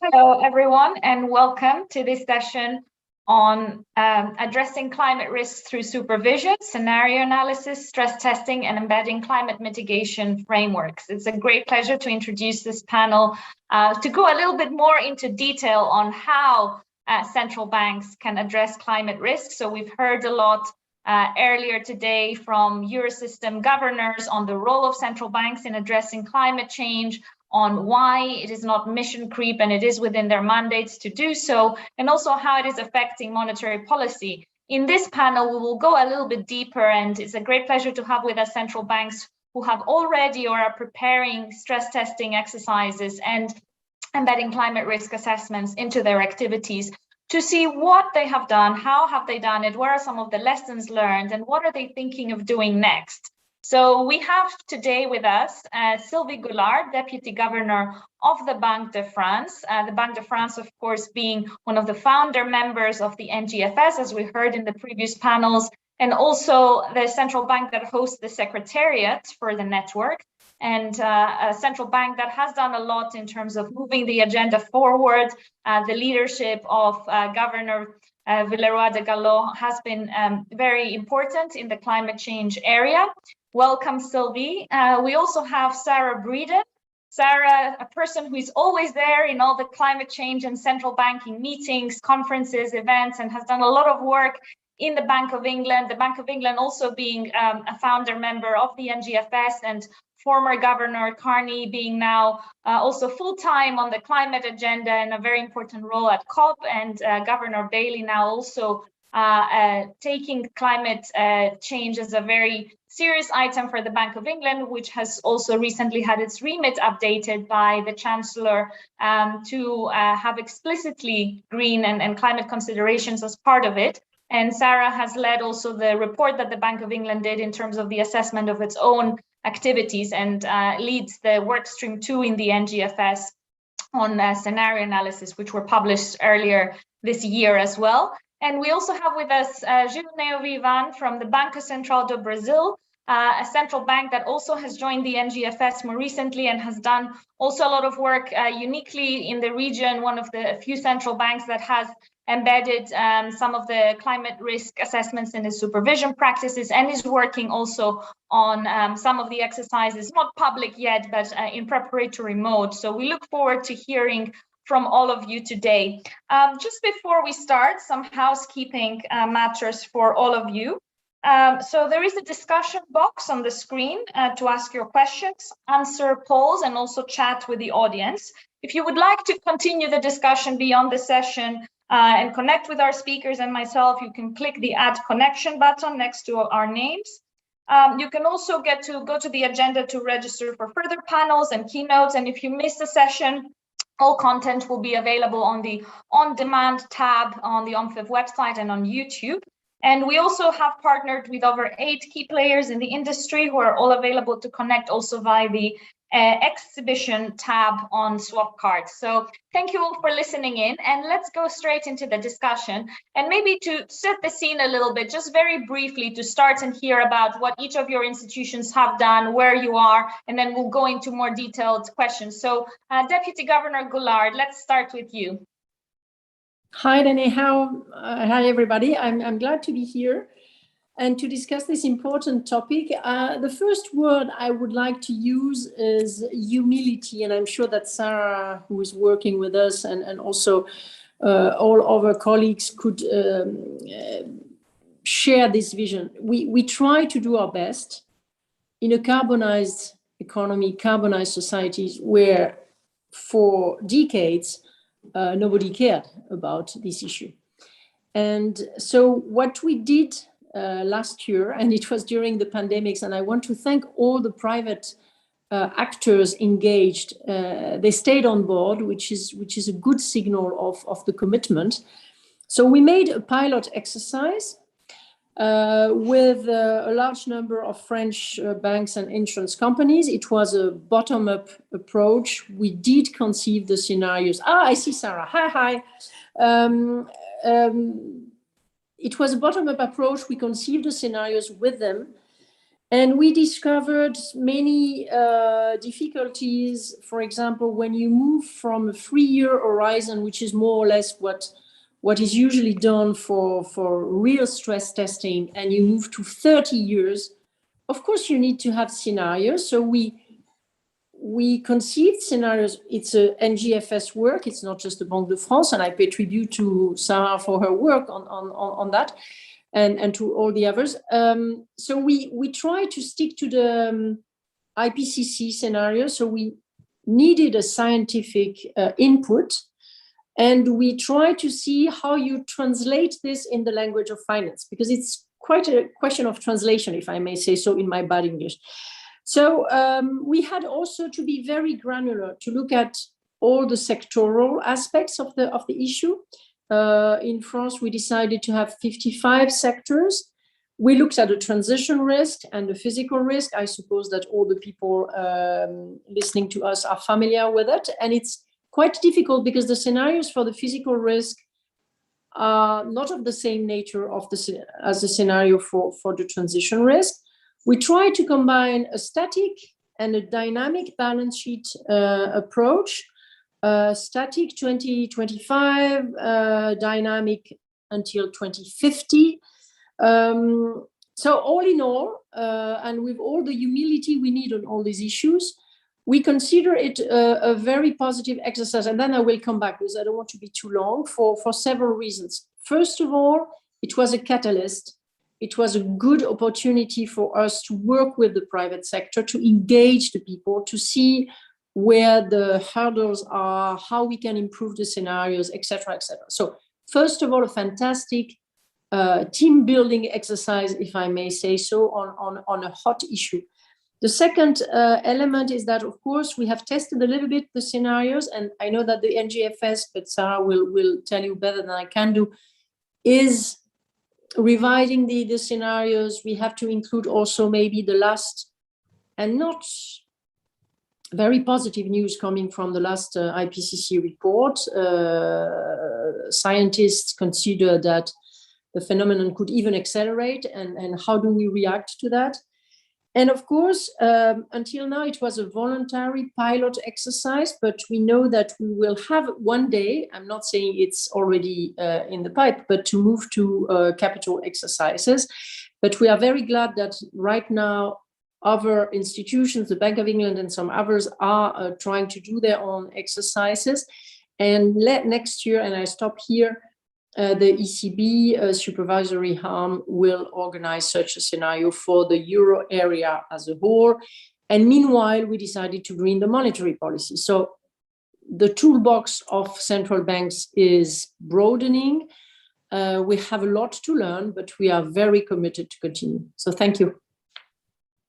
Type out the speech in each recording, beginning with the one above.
Hello, everyone, and welcome to this session on addressing climate risks through supervision, scenario analysis, stress testing, and embedding climate mitigation frameworks. It's a great pleasure to introduce this panel to go a little bit more into detail on how central banks can address climate risks. So we've heard a lot earlier today from Eurosystem governors on the role of central banks in addressing climate change, on why it is not mission creep and it is within their mandates to do so, and also how it is affecting monetary policy. In this panel, we will go a little bit deeper, and it's a great pleasure to have with us central banks who have already or are preparing stress testing exercises and embedding climate risk assessments into their activities to see what they have done, how have they done it, what are some of the lessons learned, and what are they thinking of doing next. So we have today with us Sylvie Goulard, Deputy Governor of the Banque de France. The Banque de France, of course, being one of the founder members of the NGFS, as we heard in the previous panels, and also the central bank that hosts the secretariat for the network, and a central bank that has done a lot in terms of moving the agenda forward. The leadership of Governor Villeroy de Galhau has been very important in the climate change area. Welcome, Sylvie. We also have Sarah Breeden. Sarah, a person who is always there in all the climate change and central banking meetings, conferences, events, and has done a lot of work in the Bank of England. The Bank of England also being a founder member of the NGFS, and former Governor Carney being now also full-time on the climate agenda and a very important role at COP, and Governor Bailey now also taking climate change as a very serious item for the Bank of England, which has also recently had its remit updated by the Chancellor to have explicitly green and climate considerations as part of it. And Sarah has led also the report that the Bank of England did in terms of the assessment of its own activities, and leads the work stream 2 in the NGFS on scenario analysis, which were published earlier this year as well. And we also have with us Gil Neovivan from the Banco Central do Brazil, a central bank that also has joined the NGFS more recently and has done also a lot of work uniquely in the region, one of the few central banks that has embedded some of the climate risk assessments in its supervision practices, and is working also on some of the exercises, not public yet, but in preparatory mode. So we look forward to hearing from all of you today. Just before we start, some housekeeping matters for all of you. So there is a discussion box on the screen to ask your questions, answer polls, and also chat with the audience. If you would like to continue the discussion beyond the session and connect with our speakers and myself, you can click the Add Connection button next to our names. You can also go to the agenda to register for further panels and keynotes. And if you miss a session, all content will be available on the on-demand tab on the OMFIV website and on YouTube. And we also have partnered with over 8 key players in the industry who are all available to connect also via the exhibition tab on Swapcard. So thank you all for listening in, and let's go straight into the discussion. And maybe to set the scene a little bit, just very briefly to start and hear about what each of your institutions have done, where you are, and then we'll go into more detailed questions. So Deputy Governor Goulard, let's start with you. Hi, Dani. Hi, everybody. I'm glad to be here and to discuss this important topic. The first word I would like to use is humility, and I'm sure that Sarah, who is working with us, and also all other colleagues could share this vision. We try to do our best in a carbonized economy, carbonized societies, where for decades nobody cared about this issue. And so what we did last year, and it was during the pandemics, and I want to thank all the private actors engaged. They stayed on board, which is a good signal of the commitment. So we made a pilot exercise with a large number of French banks and insurance companies. It was a bottom-up approach. We did conceive the scenarios. I see Sarah. Hi. It was a bottom-up approach. We conceived the scenarios with them. And we discovered many difficulties. For example, when you move from a 3-year horizon, which is more or less what is usually done for real stress testing, and you move to 30 years, of course, you need to have scenarios. So we conceived scenarios. It's a NGFS work. It's not just the Banque de France, and I pay tribute to Sarah for her work on that, and to all the others. So we try to stick to the IPCC scenario. So we needed a scientific input, and we try to see how you translate this in the language of finance, because it's quite a question of translation, if I may say so, in my bad English. So we had also to be very granular, to look at all the sectoral aspects of the issue. In France, we decided to have 55 sectors. We looked at the transition risk and the physical risk. I suppose that all the people listening to us are familiar with it. And it's quite difficult because the scenarios for the physical risk are not of the same nature as the scenario for the transition risk. We try to combine a static and a dynamic balance sheet approach. Static 2025, dynamic until 2050. So all in all, and with all the humility we need on all these issues, we consider it a very positive exercise. And then I will come back, because I don't want to be too long, for several reasons. First of all, it was a catalyst. It was a good opportunity for us to work with the private sector, to engage the people, to see where the hurdles are, how we can improve the scenarios, etc., etc. So first of all, a fantastic team building exercise, if I may say so, on a hot issue. The second element is that, of course, we have tested a little bit the scenarios, and I know that the NGFS, but Sarah will tell you better than I can do, is revising the scenarios. We have to include also maybe the last, and not very positive news coming from the last IPCC report. Scientists consider that the phenomenon could even accelerate, and how do we react to that? And of course, until now, it was a voluntary pilot exercise, but we know that we will have one day, I'm not saying it's already in the pipe, but to move to capital exercises. But we are very glad that right now, other institutions, the Bank of England and some others, are trying to do their own exercises. And next year, and I stop here, the ECB supervisory arm will organize such a scenario for the euro area as a whole. And meanwhile, we decided to green the monetary policy. So the toolbox of central banks is broadening. We have a lot to learn, but we are very committed to continue. So thank you.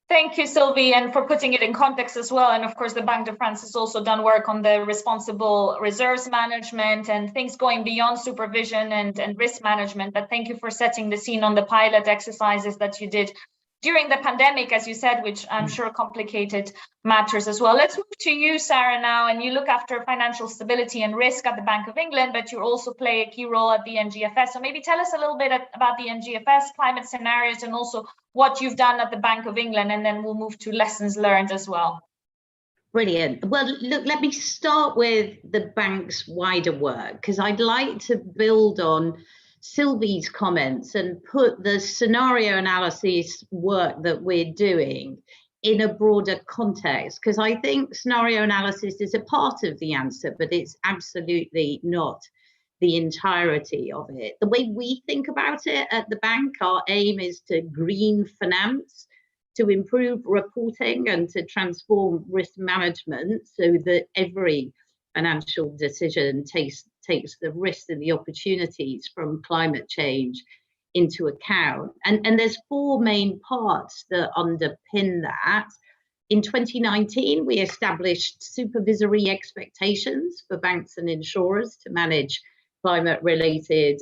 Thank you, Sylvie, and for putting it in context as well. And of course, the Banque de France has also done work on the responsible reserves management and things going beyond supervision and risk management. But thank you for setting the scene on the pilot exercises that you did during the pandemic, as you said, which I'm sure complicated matters as well. Let's move to you, Sarah, now. And you look after financial stability and risk at the Bank of England, but you also play a key role at the NGFS. So maybe tell us a little bit about the NGFS climate scenarios and also what you've done at the Bank of England, and then we'll move to lessons learned as well. Brilliant. Well, look, let me start with the bank's wider work, because I'd like to build on Sylvie's comments and put the scenario analysis work that we're doing in a broader context, because I think scenario analysis is a part of the answer, but it's absolutely not the entirety of it. The way we think about it at the bank, our aim is to green finance, to improve reporting and to transform risk management so that every financial decision takes the risks and the opportunities from climate change into account. And there's four main parts that underpin that. In 2019, we established supervisory expectations for banks and insurers to manage climate-related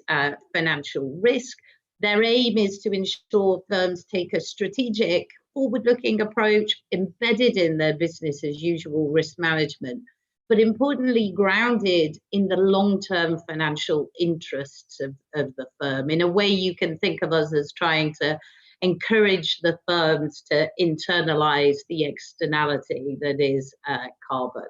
financial risk. Their aim is to ensure firms take a strategic, forward-looking approach embedded in their business as usual risk management, but importantly grounded in the long-term financial interests of the firm. In a way, you can think of us as trying to encourage the firms to internalize the externality that is carbon.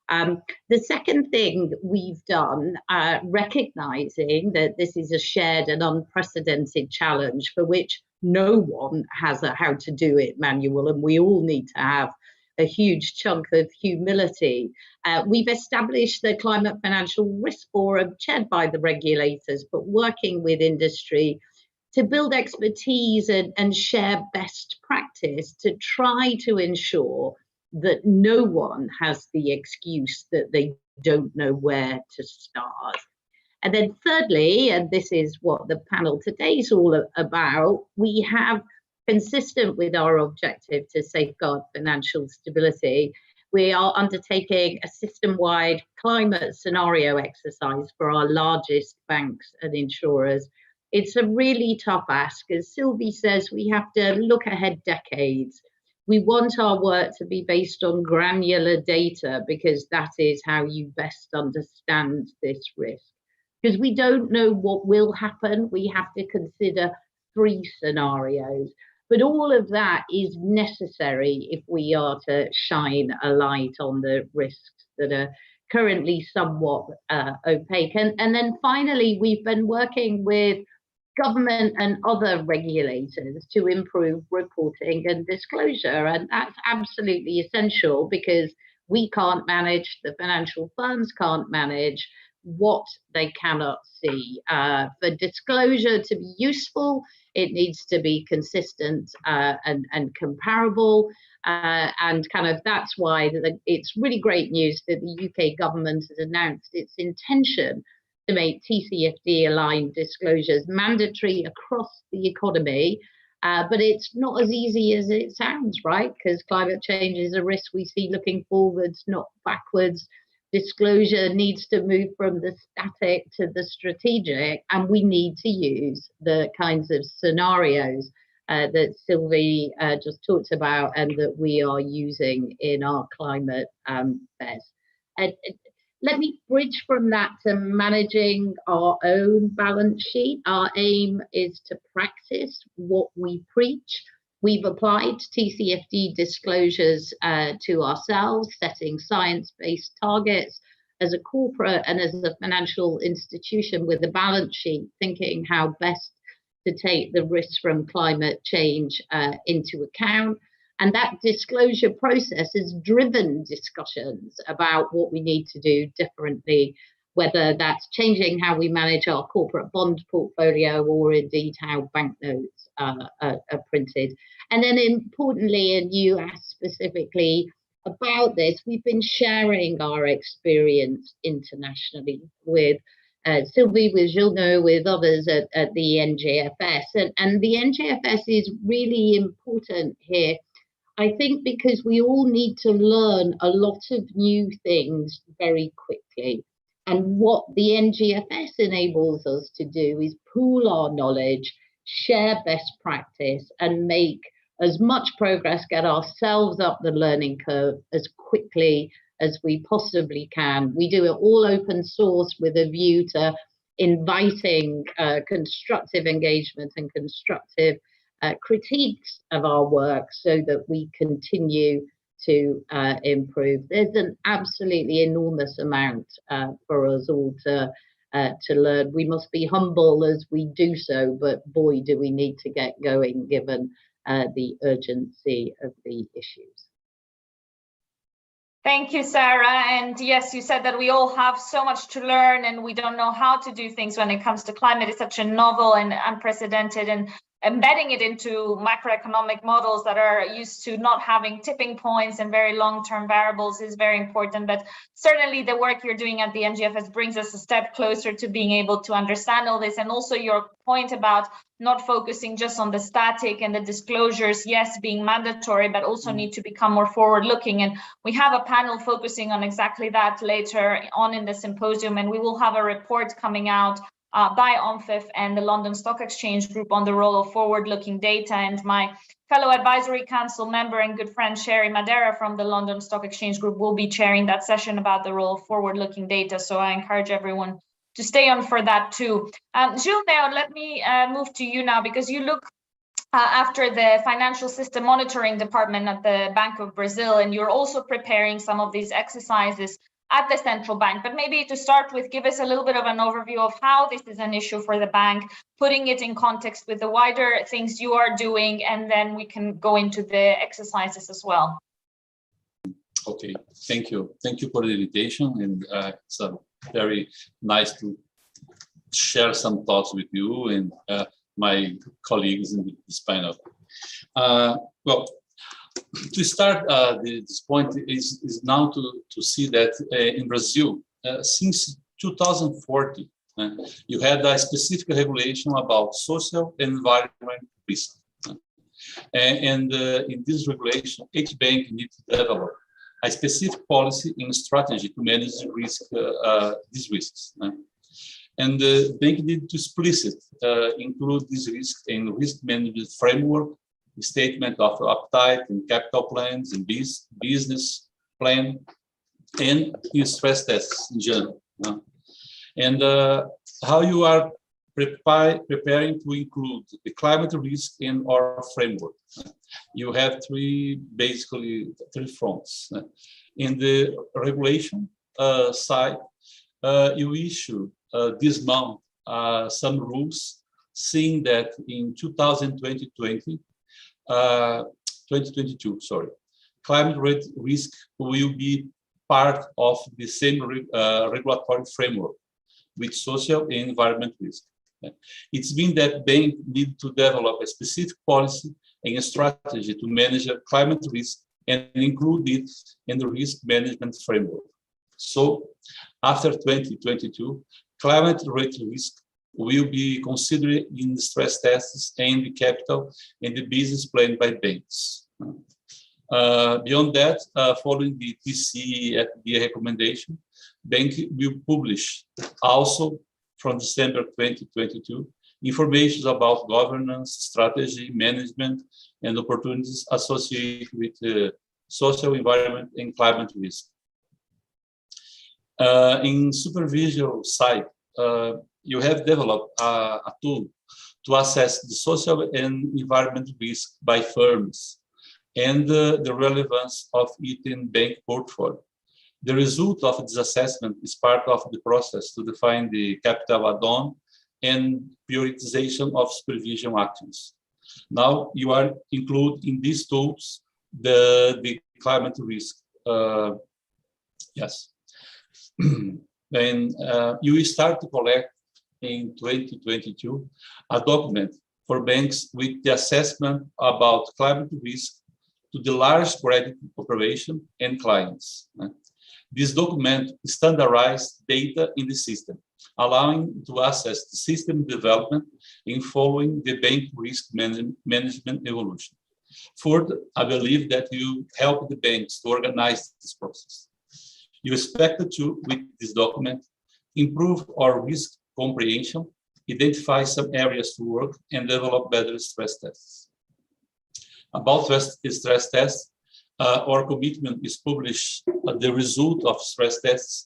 The second thing we've done, recognizing that this is a shared and unprecedented challenge for which no one has a how to do it manual, and we all need to have a huge chunk of humility. We've established the Climate Financial Risk Forum, chaired by the regulators, but working with industry to build expertise and share best practice to try to ensure that no one has the excuse that they don't know where to start. And then thirdly, and this is what the panel today is all about, we have, consistent with our objective to safeguard financial stability, we are undertaking a system-wide climate scenario exercise for our largest banks and insurers. It's a really tough ask. As Sylvie says, we have to look ahead decades. We want our work to be based on granular data because that is how you best understand this risk. Because we don't know what will happen, we have to consider 3 scenarios. But all of that is necessary if we are to shine a light on the risks that are currently somewhat opaque. And then finally, we've been working with government and other regulators to improve reporting and disclosure. And that's absolutely essential because we can't manage, the financial firms can't manage what they cannot see. For disclosure to be useful, it needs to be consistent and comparable. And kind of that's why it's really great news that the UK government has announced its intention to make TCFD aligned disclosures mandatory across the economy. But it's not as easy as it sounds, right? Because climate change is a risk we see looking forwards, not backwards. Disclosure needs to move from the static to the strategic, and we need to use the kinds of scenarios that Sylvie just talked about and that we are using in our climate fairs. Let me bridge from that to managing our own balance sheet. Our aim is to practice what we preach. We've applied TCFD disclosures to ourselves, setting science-based targets as a corporate and as a financial institution with a balance sheet, thinking how best to take the risks from climate change into account. And that disclosure process has driven discussions about what we need to do differently, whether that's changing how we manage our corporate bond portfolio or indeed how banknotes are printed. And then importantly, and you asked specifically about this, we've been sharing our experience internationally with Sylvie, with Gilno, with others at the NGFS. And the NGFS is really important here, I think, because we all need to learn a lot of new things very quickly. And what the NGFS enables us to do is pool our knowledge, share best practice, and make as much progress, get ourselves up the learning curve as quickly as we possibly can. We do it all open source with a view to inviting constructive engagement and constructive critiques of our work so that we continue to improve. There's an absolutely enormous amount for us all to learn. We must be humble as we do so, but boy, do we need to get going given the urgency of the issues. Thank you, Sarah. And yes, you said that we all have so much to learn and we don't know how to do things when it comes to climate. It's such a novel and unprecedented, and embedding it into macroeconomic models that are used to not having tipping points and very long-term variables is very important. But certainly the work you're doing at the NGFS brings us a step closer to being able to understand all this. And also your point about not focusing just on the static and the disclosures, yes, being mandatory, but also need to become more forward-looking. And we have a panel focusing on exactly that later on in the symposium, and we will have a report coming out by OMFIF and the London Stock Exchange Group on the role of forward-looking data. And my fellow advisory council member and good friend Sherry Madera from the London Stock Exchange Group will be chairing that session about the role of forward-looking data. So I encourage everyone to stay on for that too. Gilles, now let me move to you now, because you look after the Financial System Monitoring Department at the Bank of Brazil, and you're also preparing some of these exercises at the central bank. But maybe to start with, give us a little bit of an overview of how this is an issue for the bank, putting it in context with the wider things you are doing, and then we can go into the exercises as well. Okay, thank you. Thank you for the invitation, and it's very nice to share some thoughts with you and my colleagues in this panel. Well, to start, this point is now to see that in Brazil, since 2040, you had a specific regulation about social and environment risk. And in this regulation, each bank needs to develop a specific policy and strategy to manage these risks. And the bank needs to explicitly include these risks in risk management framework, statement of appetite and capital plans and business plan, and in stress tests in general. And how you are preparing to include the climate risk in our framework. You have basically three fronts. In the regulation side, you issue this month some rules, seeing that in 2022, climate risk will be part of the same regulatory framework with social and environment risk. It's been that banks need to develop a specific policy and a strategy to manage climate risk and include it in the risk management framework. So after 2022, climate risk will be considered in the stress tests and the capital and the business plan by banks. Beyond that, following the TCFD recommendation, bank will publish also from December 2022 information about governance, strategy, management, and opportunities associated with social, environment, and climate risk. In supervision side, you have developed a tool to assess the social and environment risk by firms and the relevance of it in bank portfolio. The result of this assessment is part of the process to define the capital add-on and prioritization of supervision actions. Now you are include in these tools the climate risk. Yes. And you will start to collect in 2022 a document for banks with the assessment about climate risk to the large credit operation and clients. This document standardized data in the system, allowing to assess the system development in following the bank risk management evolution. Further, I believe that you help the banks to organize this process. You expect to, with this document, improve our risk comprehension, identify some areas to work, and develop better stress tests. About stress tests, our commitment is published the result of stress tests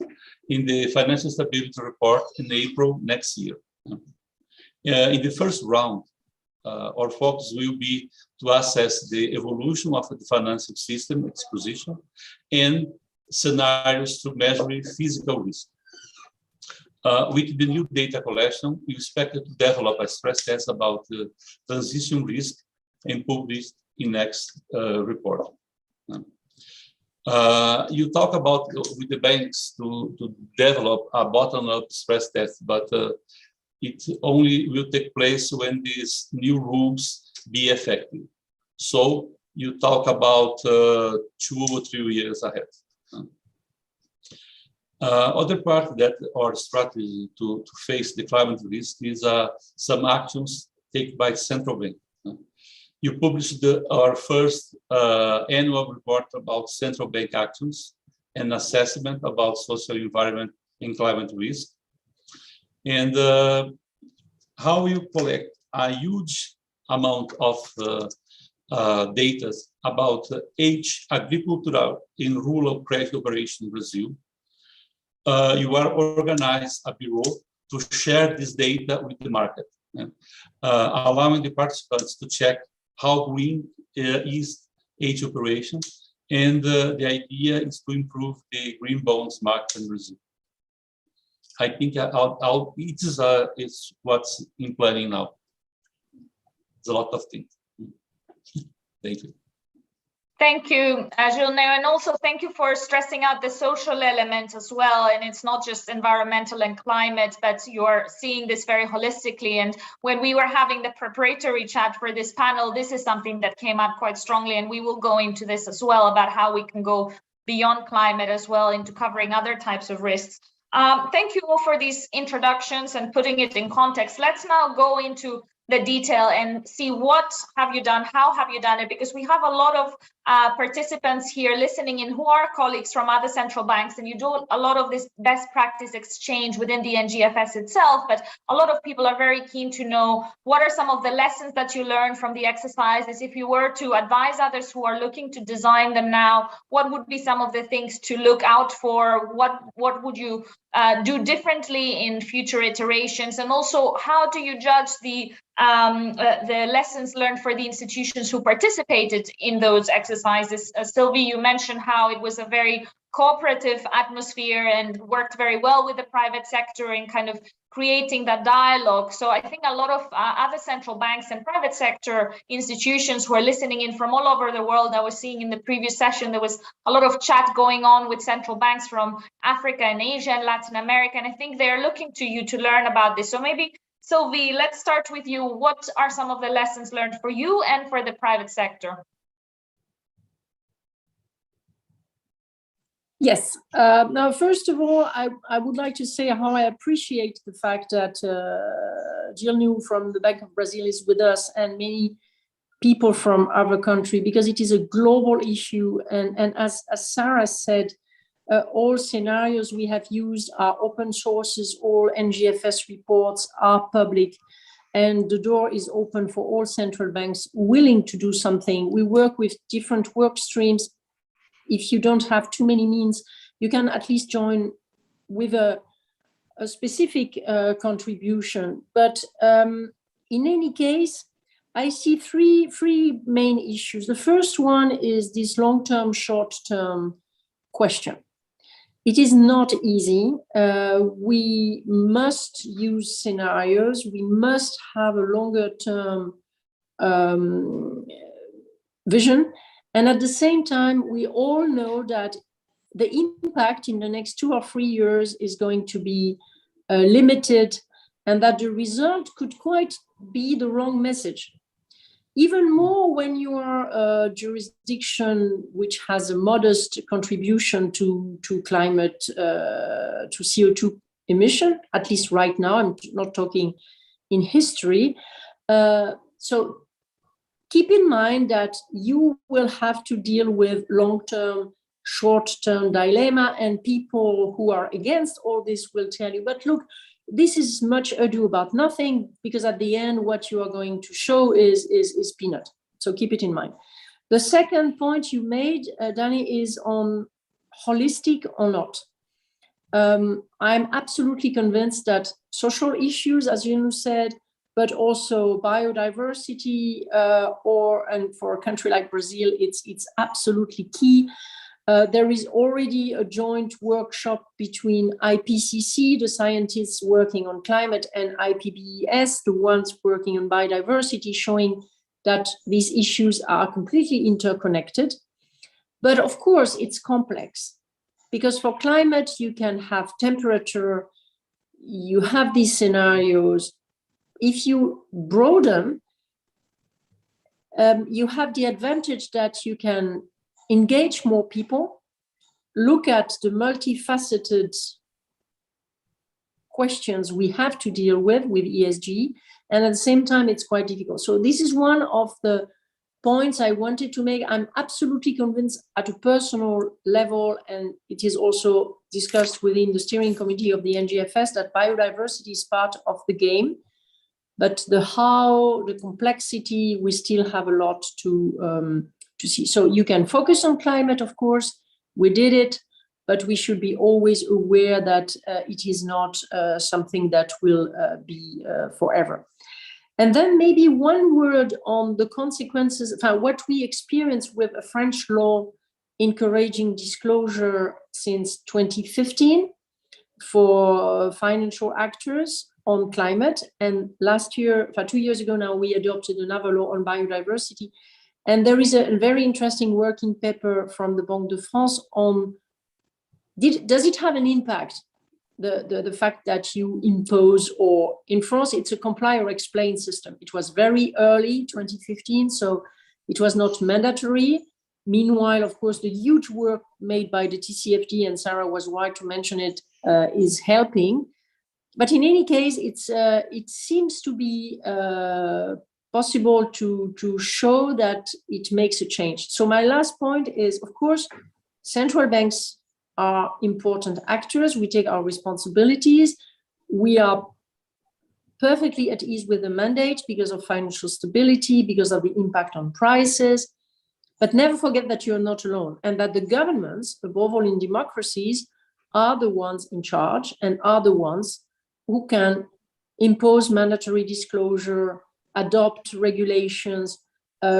in the Financial Stability Report in April next year. In the first round, our focus will be to assess the evolution of the financial system, its position, and scenarios to measure physical risk. With the new data collection, we expect to develop a stress test about the transition risk and publish in next report. You talk about with the banks to develop a bottom-up stress test, but it only will take place when these new rules be effective. So you talk about 2 or 3 years ahead. Other part that our strategy to face the climate risk is some actions taken by the central bank. You published our first annual report about central bank actions and assessment about social, environment, and climate risk. And how you collect a huge amount of data about each agricultural and rural credit operation in Brazil. You are organized a bureau to share this data with the market, allowing the participants to check how green is each operation. And the idea is to improve the green bonds market in Brazil. I think it's what's in planning now. It's a lot of things. Thank you. Thank you, Gilneo, and also thank you for stressing out the social element as well. And it's not just environmental and climate, but you're seeing this very holistically. And when we were having the preparatory chat for this panel, this is something that came up quite strongly, and we will go into this as well about how we can go beyond climate as well into covering other types of risks. Thank you all for these introductions and putting it in context. Let's now go into the detail and see what have you done, how have you done it, because we have a lot of participants here listening in who are colleagues from other central banks, and you do a lot of this best practice exchange within the NGFS itself, but a lot of people are very keen to know what are some of the lessons that you learned from the exercises. If you were to advise others who are looking to design them now, what would be some of the things to look out for? What would you do differently in future iterations? And also, how do you judge the lessons learned for the institutions who participated in those exercises? Sylvie, you mentioned how it was a very cooperative atmosphere and worked very well with the private sector in kind of creating that dialogue. So I think a lot of other central banks and private sector institutions who are listening in from all over the world, I was seeing in the previous session, there was a lot of chat going on with central banks from Africa and Asia and Latin America. And I think they're looking to you to learn about this. So maybe Sylvie, let's start with you. What are some of the lessons learned for you and for the private sector? Yes. Now, first of all, I would like to say how I appreciate the fact that Gilneo from the Bank of Brazil is with us and many people from other countries, because it is a global issue. And as Sarah said, all scenarios we have used are open sources, all NGFS reports are public, and the door is open for all central banks willing to do something. We work with different work streams. If you don't have too many means, you can at least join with a specific contribution. But in any case, I see three main issues. The first one is this long-term, short-term question. It is not easy. We must use scenarios. We must have a longer-term vision. And at the same time, we all know that the impact in the next 2 or 3 years is going to be limited, and that the result could quite be the wrong message. Even more when you are a jurisdiction which has a modest contribution to climate, to CO2 emission, at least right now, I'm not talking in history. So keep in mind that you will have to deal with long-term, short-term dilemma, and people who are against all this will tell you, but look, this is much ado about nothing, because at the end, what you are going to show is peanut. So keep it in mind. The second point you made, Danny, is on holistic or not. I'm absolutely convinced that social issues, as you said, but also biodiversity, and for a country like Brazil, it's absolutely key. There is already a joint workshop between IPCC, the scientists working on climate, and IPBES, the ones working on biodiversity, showing that these issues are completely interconnected. But of course, it's complex, because for climate, you can have temperature, you have these scenarios. If you broaden, you have the advantage that you can engage more people, look at the multifaceted questions we have to deal with ESG, and at the same time, it's quite difficult. So this is one of the points I wanted to make. I'm absolutely convinced at a personal level, and it is also discussed within the steering committee of the NGFS, that biodiversity is part of the game. But the how, the complexity, we still have a lot to see. So you can focus on climate, of course, we did it, but we should be always aware that it is not something that will be forever. And then maybe one word on the consequences, what we experience with a French law encouraging disclosure since 2015 for financial actors on climate. And last year, 2 years ago now, we adopted another law on biodiversity. And there is a very interesting working paper from the Banque de France on, does it have an impact? The fact that you impose, or in France, it's a comply or explain system. It was very early, 2015, so it was not mandatory. Meanwhile, of course, the huge work made by the TCFD, and Sarah was right to mention it, is helping. But in any case, it seems to be possible to show that it makes a change. So my last point is, of course, central banks are important actors. We take our responsibilities. We are perfectly at ease with the mandate because of financial stability, because of the impact on prices. But never forget that you're not alone, and that the governments, above all in democracies, are the ones in charge and are the ones who can impose mandatory disclosure, adopt regulations,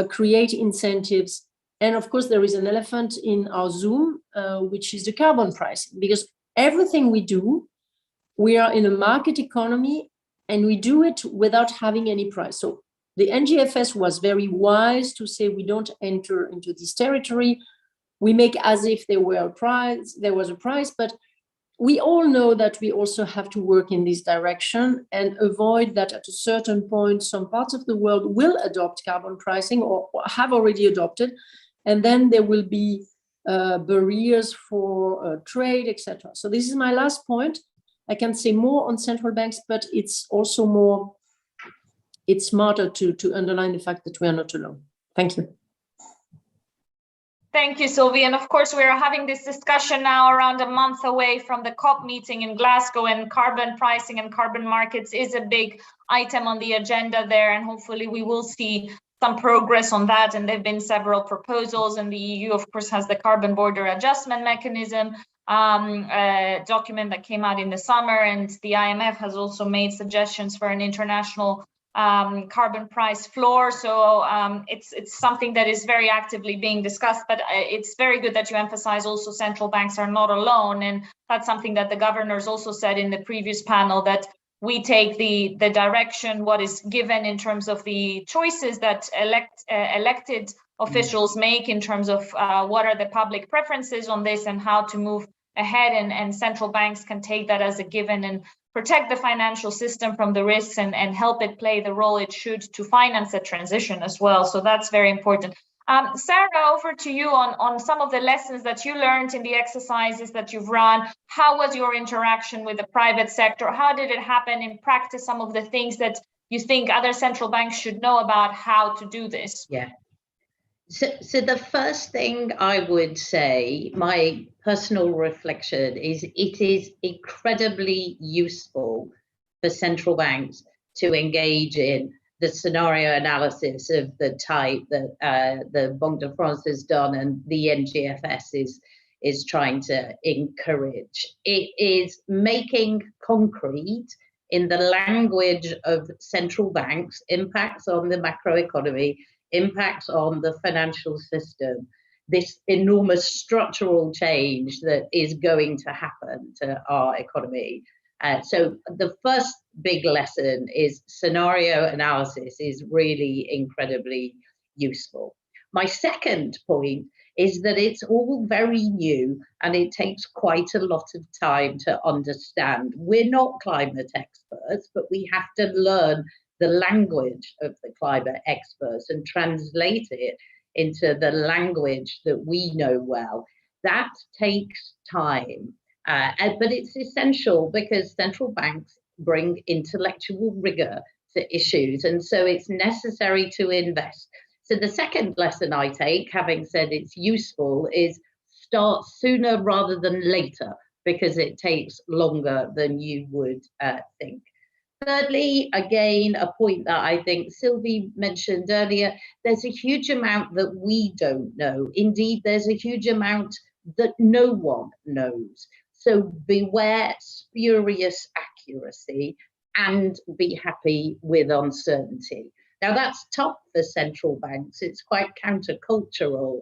create incentives. And of course, there is an elephant in our Zoom, which is the carbon pricing, because everything we do, we are in a market economy and we do it without having any price. So the NGFS was very wise to say we don't enter into this territory. We make as if there was a price, but we all know that we also have to work in this direction and avoid that at a certain point, some parts of the world will adopt carbon pricing or have already adopted. And then there will be barriers for trade, etc. So this is my last point. I can say more on central banks, but it's also it's smarter to underline the fact that we are not alone. Thank you. Thank you, Sylvie. And of course, we're having this discussion now around a month away from the COP meeting in Glasgow, and carbon pricing and carbon markets is a big item on the agenda there. And hopefully we will see some progress on that. And there have been several proposals, and the EU, of course, has the carbon border adjustment mechanism document that came out in the summer. And the IMF has also made suggestions for an international carbon price floor. So it's something that is very actively being discussed, but it's very good that you emphasize also central banks are not alone. And that's something that the governors also said in the previous panel, that we take the direction, what is given in terms of the choices that elected officials make in terms of what are the public preferences on this and how to move ahead, and central banks can take that as a given and protect the financial system from the risks and help it play the role it should to finance the transition as well. So that's very important. Sarah, over to you on some of the lessons that you learned in the exercises that you've run. How was your interaction with the private sector? How did it happen in practice? Some of the things that you think other central banks should know about how to do this? Yeah. So the first thing I would say, my personal reflection, is it is incredibly useful for central banks to engage in the scenario analysis of the type that the Banque de France has done and the NGFS is trying to encourage. It is making concrete in the language of central banks impacts on the macroeconomy, impacts on the financial system, this enormous structural change that is going to happen to our economy. So the first big lesson is scenario analysis is really incredibly useful. My second point is that it's all very new and it takes quite a lot of time to understand. We're not climate experts, but we have to learn the language of the climate experts and translate it into the language that we know well. That takes time, but it's essential because central banks bring intellectual rigor to issues, and so it's necessary to invest. So the second lesson I take, having said it's useful, is start sooner rather than later, because it takes longer than you would think. Thirdly, again, a point that I think Sylvie mentioned earlier, there's a huge amount that we don't know. Indeed, there's a huge amount that no one knows. So beware spurious accuracy and be happy with uncertainty. Now, that's tough for central banks. It's quite countercultural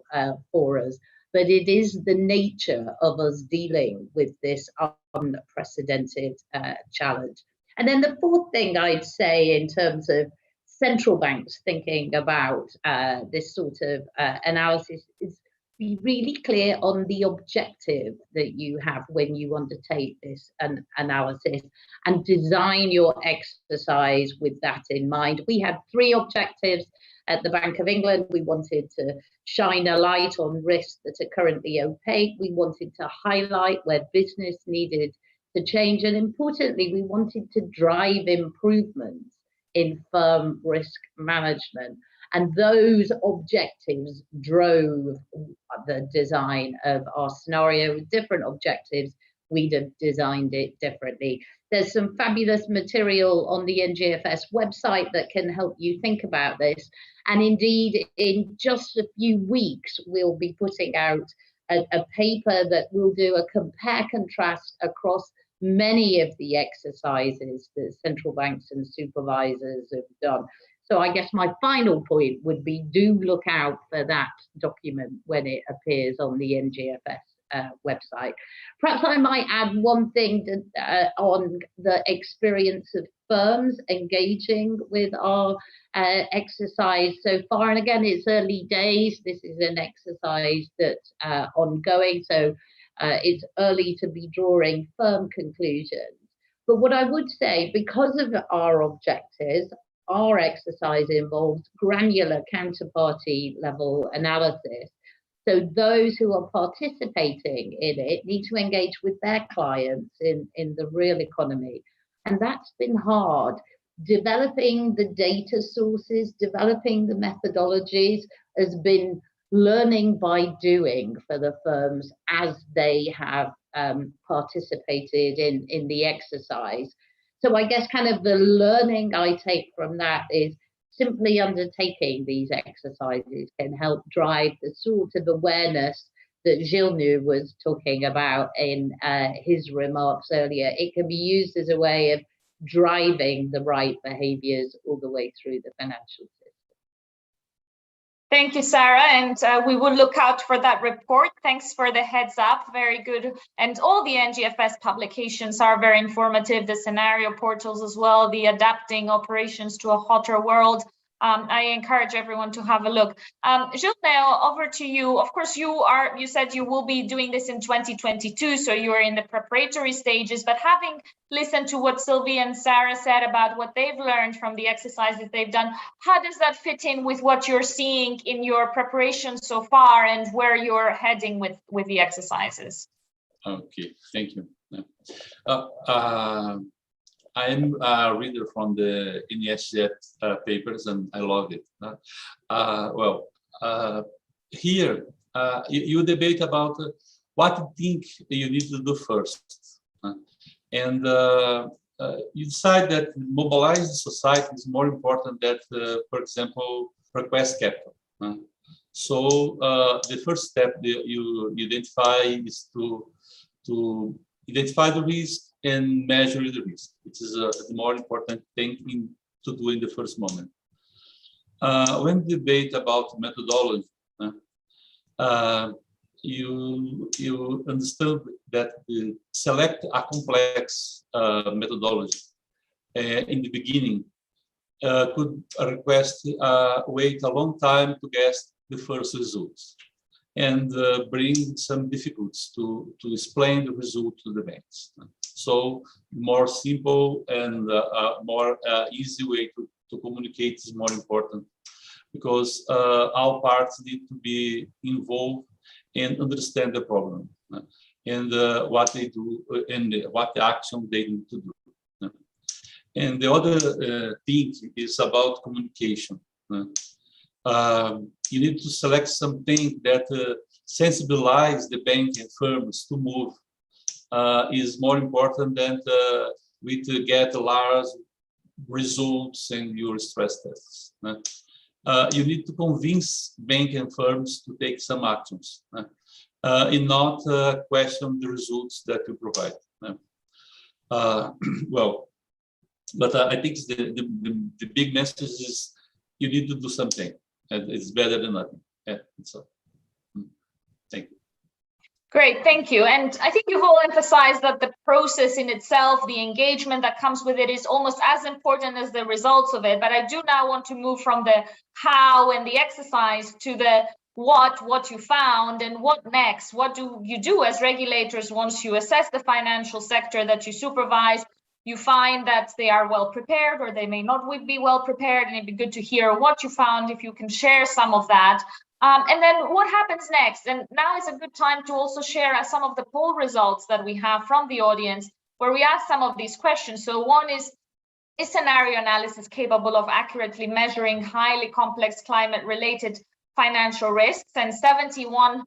for us, but it is the nature of us dealing with this unprecedented challenge. And then the fourth thing I'd say in terms of central banks thinking about this sort of analysis is be really clear on the objective that you have when you undertake this analysis, and design your exercise with that in mind. We had 3 objectives at the Bank of England. We wanted to shine a light on risks that are currently opaque. We wanted to highlight where business needed to change. And importantly, we wanted to drive improvements in firm risk management. And those objectives drove the design of our scenario. With different objectives, we'd have designed it differently. There's some fabulous material on the NGFS website that can help you think about this. And indeed, in just a few weeks, we'll be putting out a paper that will do a compare-contrast across many of the exercises that central banks and supervisors have done. So I guess my final point would be, do look out for that document when it appears on the NGFS website. Perhaps I might add one thing on the experience of firms engaging with our exercise so far. And again, it's early days. This is an exercise that's ongoing, so it's early to be drawing firm conclusions. But what I would say, because of our objectives, our exercise involves granular counterparty level analysis. So those who are participating in it need to engage with their clients in the real economy. And that's been hard. Developing the data sources, developing the methodologies has been learning by doing for the firms as they have participated in the exercise. So I guess kind of the learning I take from that is simply undertaking these exercises can help drive the sort of awareness that Gilles was talking about in his remarks earlier. It can be used as a way of driving the right behaviors all the way through the financial system. Thank you, Sarah, and we will look out for that report. Thanks for the heads up, very good. And all the NGFS publications are very informative, the scenario portals as well, the adapting operations to a hotter world. I encourage everyone to have a look. Gilles, now over to you. Of course, you said you will be doing this in 2022, so you are in the preparatory stages, but having listened to what Sylvie and Sarah said about what they've learned from the exercises they've done, how does that fit in with what you're seeing in your preparation so far and where you're heading with the exercises? Okay, thank you. I'm a reader from the NESGET papers, and I love it. Here you debate about what you think you need to do first, and you decide that mobilizing society is more important than, for example, request capital. So the first step you identify is to identify the risk and measure the risk, which is the more important thing to do in the first moment. When we debate about methodology, you understand that select a complex methodology in the beginning could request wait a long time to get the first results, and bring some difficulties to explain the result to the banks. So more simple and more easy way to communicate is more important, because all parts need to be involved and understand the problem and what they do and what the action they need to do. And the other thing is about communication. You need to select something that sensibilize the bank and firms to move. Is more important than we to get large results in your stress tests. You need to convince bank and firms to take some actions and not question the results that you provide. Well, But I think the big message is you need to do something, and it's better than nothing. Yeah, so thank you. Great, thank you. And I think you've all emphasized that the process in itself, the engagement that comes with it, is almost as important as the results of it. But I do now want to move from the how and the exercise to the what you found, and what next. What do you do as regulators once you assess the financial sector that you supervise? You find that they are well prepared, or they may not be well prepared, and it'd be good to hear what you found, if you can share some of that. And then what happens next? And now is a good time to also share some of the poll results that we have from the audience, where we ask some of these questions. So one is scenario analysis capable of accurately measuring highly complex climate-related financial risks? And 71%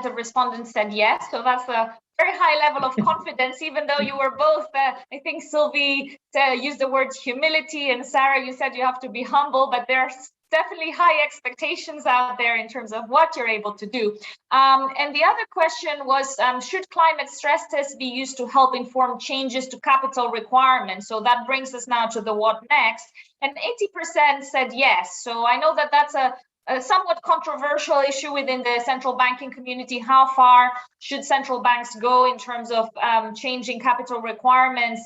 of respondents said yes. So that's a very high level of confidence, even though you were both, I think Sylvie used the word humility, and Sarah, you said you have to be humble, but there's definitely high expectations out there in terms of what you're able to do. And the other question was, should climate stress tests be used to help inform changes to capital requirements? So that brings us now to the what next. And 80% said yes. So I know that that's a somewhat controversial issue within the central banking community. How far should central banks go in terms of changing capital requirements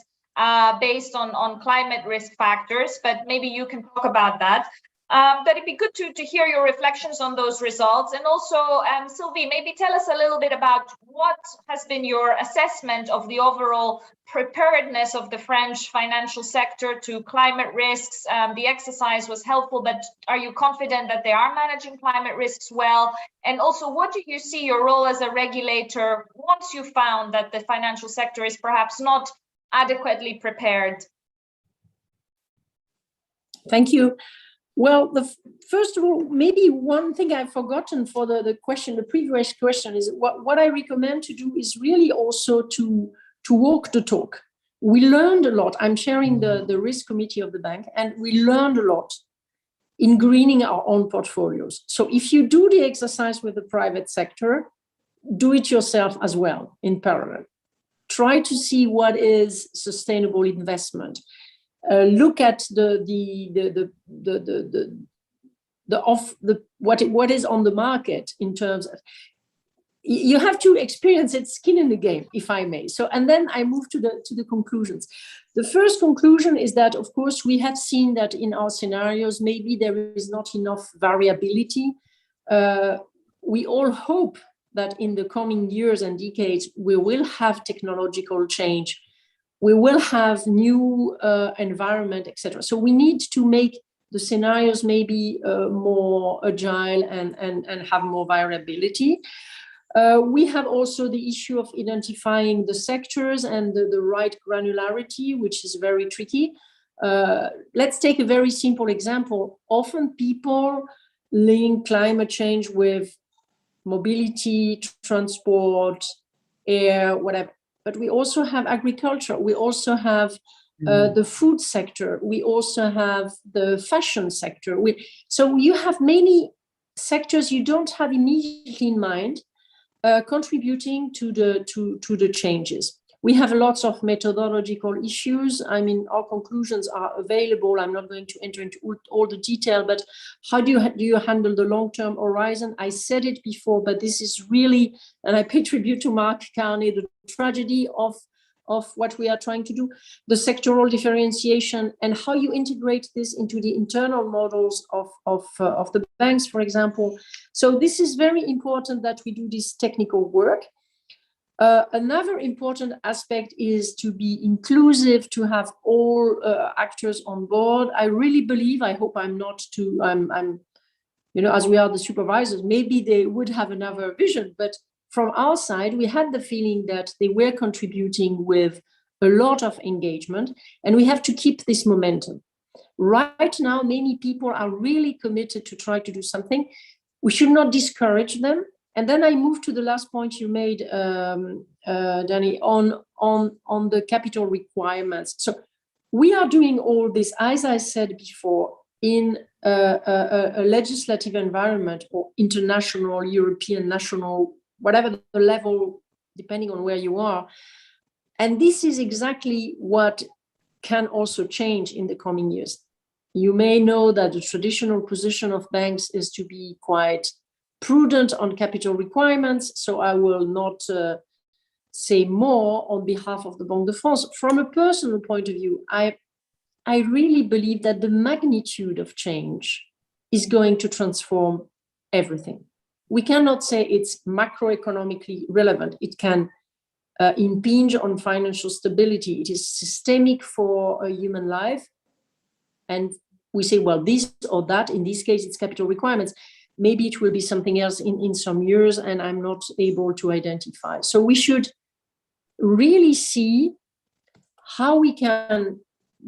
based on climate risk factors? But maybe you can talk about that. But it'd be good to hear your reflections on those results. And also, Sylvie, maybe tell us a little bit about what has been your assessment of the overall preparedness of the French financial sector to climate risks. The exercise was helpful, but are you confident that they are managing climate risks well? And also, what do you see your role as a regulator once you found that the financial sector is perhaps not adequately prepared? Thank you. Well, first of all, maybe one thing I've forgotten for the question, the previous question, is what I recommend to do is really also to walk the talk. We learned a lot. I'm chairing the risk committee of the bank, and we learned a lot in greening our own portfolios. So if you do the exercise with the private sector, do it yourself as well in parallel. Try to see what is sustainable investment. Look at what is on the market in terms of, you have to experience it, skin in the game, if I may. So, and then I move to the conclusions. The first conclusion is that, of course, we have seen that in our scenarios, maybe there is not enough variability. We all hope that in the coming years and decades, we will have technological change. We will have new environment, etc. So we need to make the scenarios maybe more agile and have more variability. We have also the issue of identifying the sectors and the right granularity, which is very tricky. Let's take a very simple example. Often people link climate change with mobility, transport, air, whatever. But we also have agriculture. We also have the food sector. We also have the fashion sector. So you have many sectors you don't have immediately in mind contributing to the changes. We have lots of methodological issues. I mean, our conclusions are available. I'm not going to enter into all the detail, but how do you handle the long-term horizon? I said it before, but this is really, and I pay tribute to Mark Carney, the tragedy of what we are trying to do, the sectoral differentiation, and how you integrate this into the internal models of the banks, for example. So this is very important that we do this technical work. Another important aspect is to be inclusive, to have all actors on board. I really believe, I hope I'm not too, I'm, you know, as we are the supervisors, maybe they would have another vision, but from our side, we had the feeling that they were contributing with a lot of engagement, and we have to keep this momentum. Right now, many people are really committed to try to do something. We should not discourage them. And then I move to the last point you made, Danny, on the capital requirements. So we are doing all this, as I said before, in a legislative environment or international, European, national, whatever the level, depending on where you are. And this is exactly what can also change in the coming years. You may know that the traditional position of banks is to be quite prudent on capital requirements, so I will not say more on behalf of the Banque de France. From a personal point of view, I really believe that the magnitude of change is going to transform everything. We cannot say it's macroeconomically relevant. It can impinge on financial stability. It is systemic for a human life. And we say, well, this or that, in this case, it's capital requirements. Maybe it will be something else in some years, and I'm not able to identify. So we should really see how we can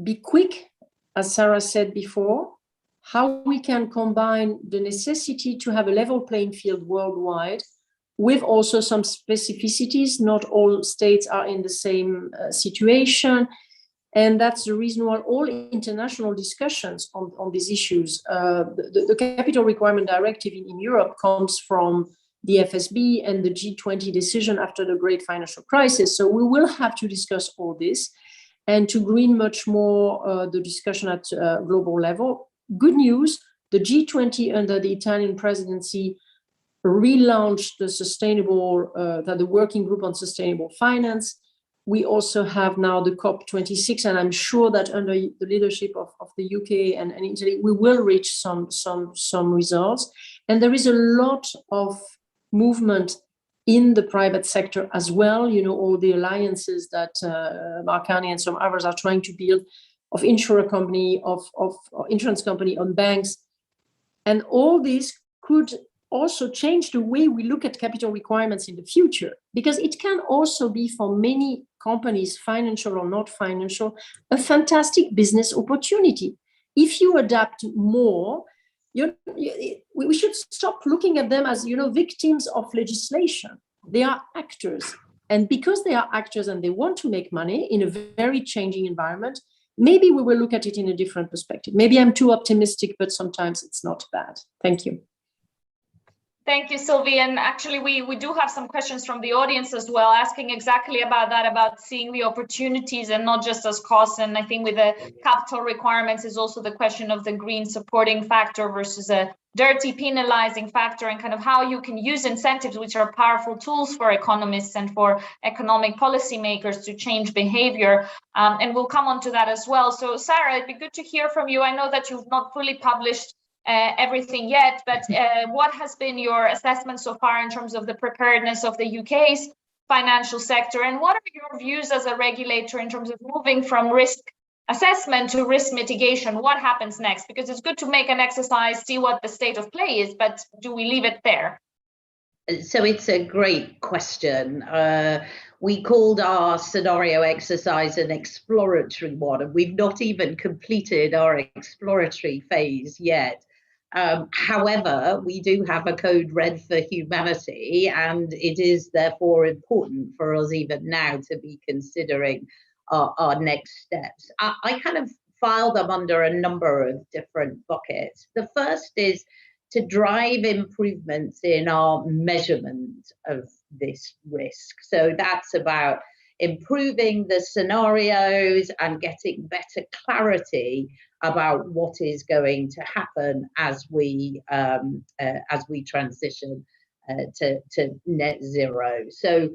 be quick, as Sarah said before, how we can combine the necessity to have a level playing field worldwide with also some specificities. Not all states are in the same situation. And that's the reason why all international discussions on these issues, the Capital Requirement Directive in Europe comes from the FSB and the G20 decision after the great financial crisis. So we will have to discuss all this and to green much more the discussion at global level. Good news, the G20 under the Italian presidency relaunched the working group on sustainable finance. We also have now the COP26, and I'm sure that under the leadership of the UK and Italy, we will reach some results. And there is a lot of movement in the private sector as well. You know, all the alliances that Marcani and some others are trying to build of insurance company, of insurance company on banks. And all this could also change the way we look at capital requirements in the future, because it can also be for many companies, financial or not financial, a fantastic business opportunity. If you adapt more, we should stop looking at them as, victims of legislation. They are actors. And because they are actors and they want to make money in a very changing environment, maybe we will look at it in a different perspective. Maybe I'm too optimistic, but sometimes it's not bad. Thank you. Thank you, Sylvie. And actually, we do have some questions from the audience as well, asking exactly about that, about seeing the opportunities and not just as costs. And I think with the capital requirements is also the question of the green supporting factor versus a dirty penalizing factor, and kind of how you can use incentives, which are powerful tools for economists and for economic policymakers to change behavior. And we'll come on to that as well. So Sarah, it'd be good to hear from you. I know that you've not fully published everything yet, but what has been your assessment so far in terms of the preparedness of the UK's financial sector, and what are your views as a regulator in terms of moving from risk assessment to risk mitigation? What happens next? Because it's good to make an exercise, see what the state of play is, but do we leave it there? So it's a great question. We called our scenario exercise an exploratory one, and we've not even completed our exploratory phase yet. However, we do have a code red for humanity, and it is therefore important for us even now to be considering our next steps. I kind of file them under a number of different buckets. The first is to drive improvements in our measurement of this risk. So that's about improving the scenarios and getting better clarity about what is going to happen as we transition to net zero. So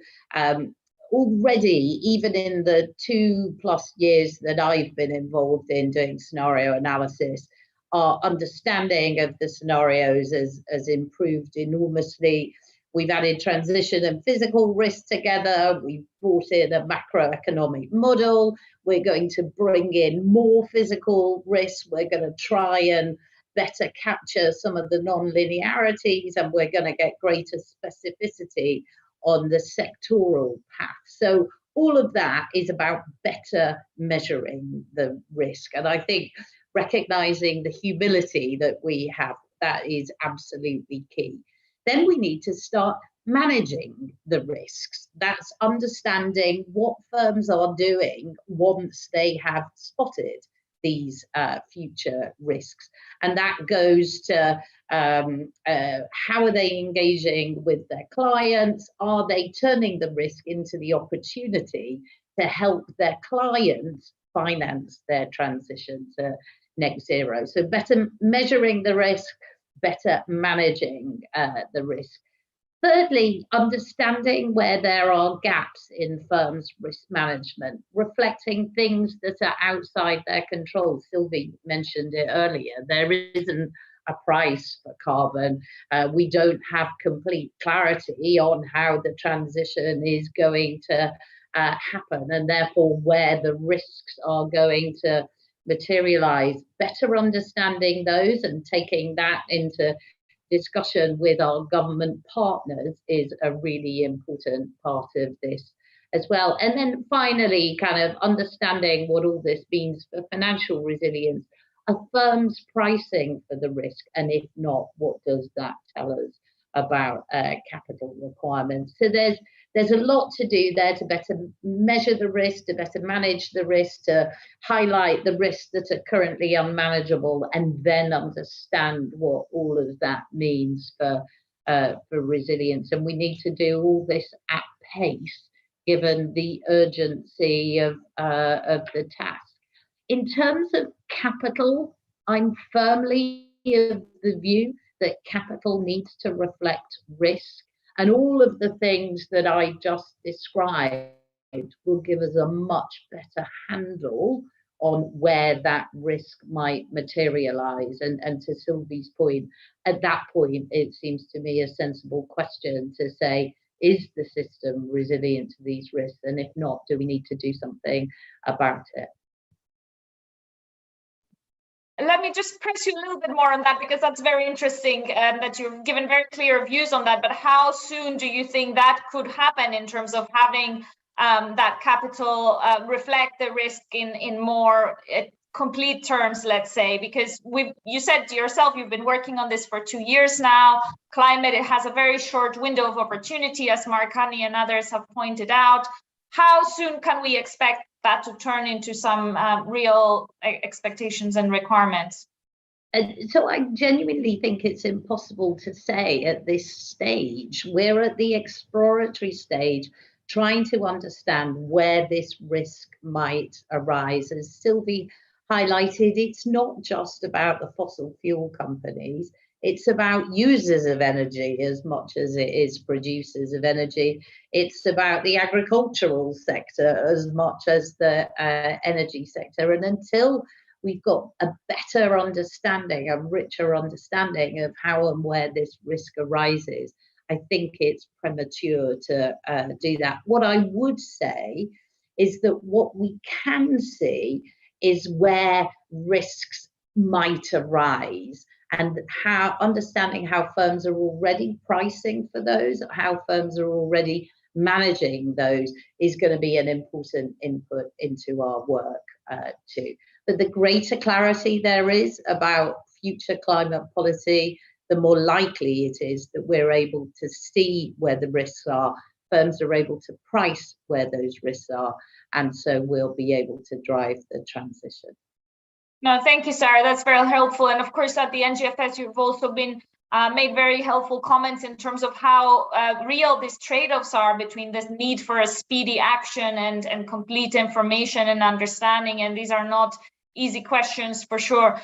already, even in the 2+ years that I've been involved in doing scenario analysis, our understanding of the scenarios has improved enormously. We've added transition and physical risk together. We've brought in a macroeconomic model. We're going to bring in more physical risk. We're going to try and better capture some of the non-linearities, and we're going to get greater specificity on the sectoral path. So all of that is about better measuring the risk. And I think recognizing the humility that we have, that is absolutely key. Then we need to start managing the risks. That's understanding what firms are doing once they have spotted these future risks. And that goes to how are they engaging with their clients? Are they turning the risk into the opportunity to help their clients finance their transition to net zero. So better measuring the risk, better managing the risk. Thirdly, understanding where there are gaps in firms' risk management, reflecting things that are outside their control. Sylvie mentioned it earlier. There isn't a price for carbon. We don't have complete clarity on how the transition is going to happen, and therefore where the risks are going to materialize. Better understanding those and taking that into discussion with our government partners is a really important part of this as well. And then finally, kind of understanding what all this means for financial resilience. Are firms pricing for the risk? And if not, what does that tell us about capital requirements? So there's a lot to do there to better measure the risk, to better manage the risk, to highlight the risks that are currently unmanageable, and then understand what all of that means for resilience. And we need to do all this at pace, given the urgency of the task. In terms of capital, I'm firmly of the view that capital needs to reflect risk. And all of the things that I just described will give us a much better handle on where that risk might materialize. And to Sylvie's point, at that point, it seems to me a sensible question to say, is the system resilient to these risks? And if not, do we need to do something about it? Let me just press you a little bit more on that, because that's very interesting that you've given very clear views on that. But how soon do you think that could happen in terms of having that capital reflect the risk in more complete terms, let's say? Because you said yourself, you've been working on this for 2 years now. Climate, it has a very short window of opportunity, as Mark Honey and others have pointed out. How soon can we expect that to turn into some real expectations and requirements? So I genuinely think it's impossible to say at this stage. We're at the exploratory stage, trying to understand where this risk might arise. As Sylvie highlighted, it's not just about the fossil fuel companies. It's about users of energy as much as it is producers of energy. It's about the agricultural sector as much as the energy sector. And until we've got a better understanding, a richer understanding of how and where this risk arises, I think it's premature to do that. What I would say is that what we can see is where risks might arise, and how understanding how firms are already pricing for those, how firms are already managing those, is going to be an important input into our work too. But the greater clarity there is about future climate policy, the more likely it is that we're able to see where the risks are, firms are able to price where those risks are, and so we'll be able to drive the transition. No, thank you, Sarah. That's very helpful. And of course, at the NGFS, you've also been made very helpful comments in terms of how real these trade-offs are between this need for a speedy action and complete information and understanding. And these are not easy questions for sure.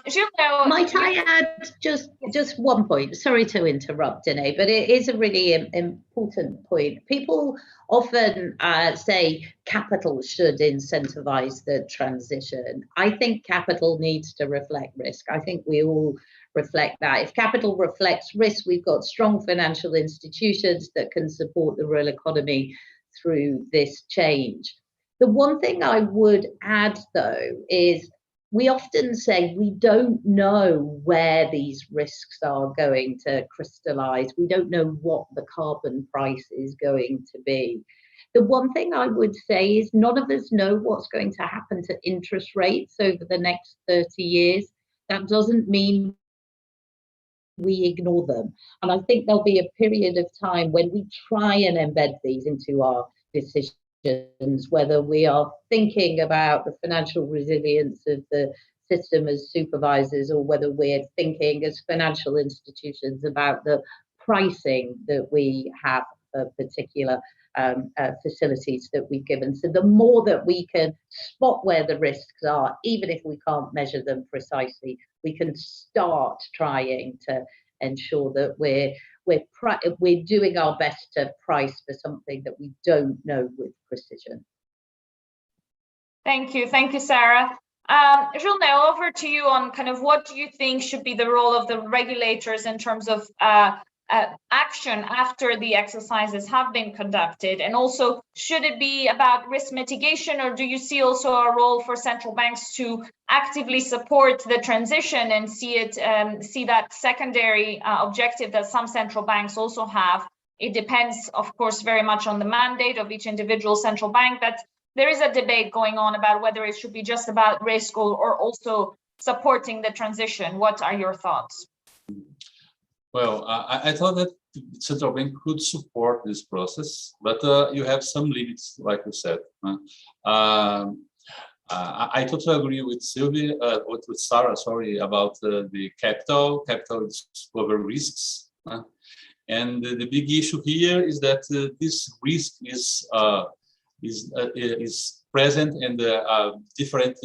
Gilles, might I add just one point? Sorry to interrupt, Danae, but it is a really important point. People often say capital should incentivize the transition. I think capital needs to reflect risk. I think we all reflect that. If capital reflects risk, we've got strong financial institutions that can support the real economy through this change. The one thing I would add, though, is we often say we don't know where these risks are going to crystallize. We don't know what the carbon price is going to be. The one thing I would say is none of us know what's going to happen to interest rates over the next 30 years. That doesn't mean we ignore them. And I think there'll be a period of time when we try and embed these into our decisions, whether we are thinking about the financial resilience of the system as supervisors, or whether we're thinking as financial institutions about the pricing that we have for particular facilities that we've given. So the more that we can spot where the risks are, even if we can't measure them precisely, we can start trying to ensure that we're doing our best to price for something that we don't know with precision. Thank you, Sarah. Jules, now over to you on kind of what do you think should be the role of the regulators in terms of action after the exercises have been conducted, and also should it be about risk mitigation, or do you see also a role for central banks to actively support the transition and see that secondary objective that some central banks also have? It depends, of course, very much on the mandate of each individual central bank. That there is a debate going on about whether it should be just about risk or also supporting the transition. What are your thoughts? Well, I thought that the central bank could support this process, but you have some limits, like you said. I totally agree with Sylvia, with Sarah, sorry, about the capital over risks. And the big issue here is that this risk is present in the different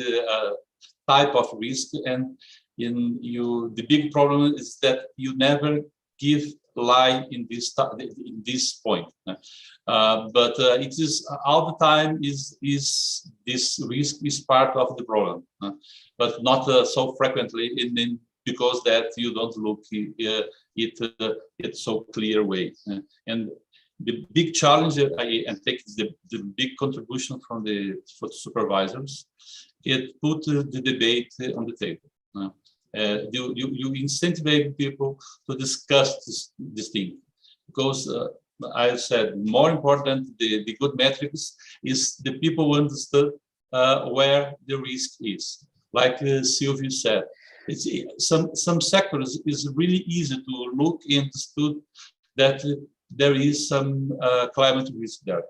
type of risk, and the big problem is that you never give lie in this point. But it is all the time is this risk is part of the problem, but not so frequently because that you don't look it so clear way. And the big challenge I think is the big contribution from the supervisors. It put the debate on the table. You incentivize people to discuss this thing, because I said more important the good metrics is the people who understood where the risk is. Like Sylvia said, it's some sectors is really easy to look into that there is some climate risk there,